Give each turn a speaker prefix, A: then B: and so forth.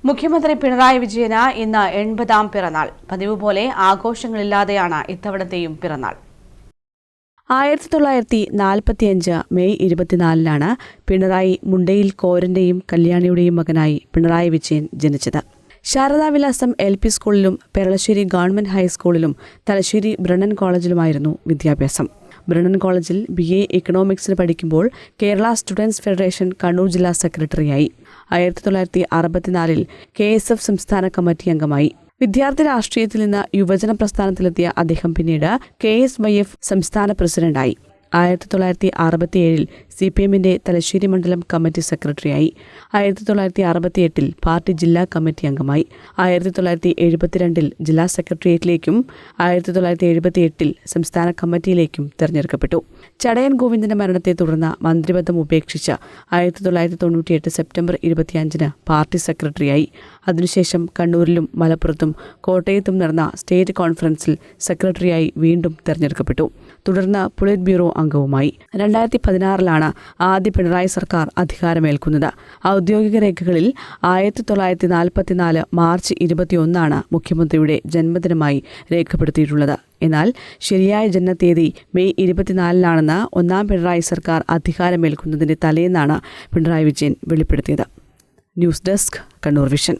A: മുഖ്യമന്ത്രി പിണറായി വിജയന് ഇന്ന് 80ാം പിറന്നാൾ. പതിവ് പോലെ ആഘോഷങ്ങളില്ലാതെയാണ് ഇത്തവണത്തെയും പിറന്നാൾ. 1945 മെയ് 24-നാണ് പിണറായി മുണ്ടയിൽ കോരന്റെയും കല്യാണിയുടെയും മകനായി പിണറായി വിജയൻ ജനിച്ചത്. ശാരദാവിലാസം LP സ്കൂളിലും പെരളശ്ശേരി ഗവൺമെന്റ് ഹൈസ്കൂളിലും തലശ്ശേരി ബ്രണ്ണൻ കോളേജിലുമായിരുന്നു വിദ്യാഭ്യാസം. ബ്രണ്ണൻ കോളേജിൽ BA ഇക്കണോമിക്സിന് പഠിക്കുമ്പോൾ കേരള സ്റ്റുഡൻസ് ഫെഡറേഷൻ കണ്ണൂർ ജില്ലാ സെക്രട്ടറിയായി. 1964-ൽ KSF സംസ്ഥാന കമ്മിറ്റി അംഗമായി. വിദ്യാർത്ഥി രാഷ്ട്രീയത്തിൽ നിന്ന് യുവജന പ്രസ്ഥാനത്തിലെത്തിയ അദ്ദേഹം പിന്നീട് KSYF സംസ്ഥാന പ്രസിഡന്റായി. 1967-ൽ CPM-ന്റെ തലശ്ശേരി മണ്ഡലം കമ്മിറ്റി സെക്രട്ടറിയായി. 1968-ൽ പാർട്ടി ജില്ലാ കമ്മിറ്റി അംഗമായി. 1972-ൽ ജില്ലാ സെക്രട്ടേറിയറ്റിലേക്കും 1978-ൽ സംസ്ഥാന കമ്മിറ്റിയിലേക്കും തെരഞ്ഞെടുക്കപ്പെട്ടു. ചടയൻ ഗോവിന്ദന്റെ മരണത്തെ തുടർന്ന് മന്ത്രിപദം ഉപേക്ഷിച്ച് 1998 സെപ്റ്റംബർ 25-ന് പാർട്ടി സെക്രട്ടറിയായി. അതിനുശേഷം കണ്ണൂരിലും മലപ്പുറത്തും കോട്ടയത്തും നടന്ന സ്റ്റേറ്റ് കോൺഫറൻസിൽ സെക്രട്ടറിയായി വീണ്ടും തെരഞ്ഞെടുക്കപ്പെട്ടു. തുടർന്ന് പൊളിറ്റ് ബ്യൂറോ അംഗവുമായി. 2016-ലാണ് ആദ്യ പിണറായി സർക്കാർ അധികാരമേൽക്കുന്നത്. ഔദ്യോഗിക രേഖകളിൽ 1944 മാർച്ച് 21-നാണ് മുഖ്യമന്ത്രിയുടെ ജന്മദിനമായി രേഖപ്പെടുത്തിയിട്ടുള്ളത്. എന്നാൽ ശരിയായ ജനനത്തീയതി മെയ് 24-നാണെന്ന് ഒന്നാം പിണറായി സർക്കാർ അധികാരമേൽക്കുന്നതിന്റെ തലേന്നാണ് പിണറായി വിജയൻ വെളിപ്പെടുത്തിയത്. News desk, Kannur vision.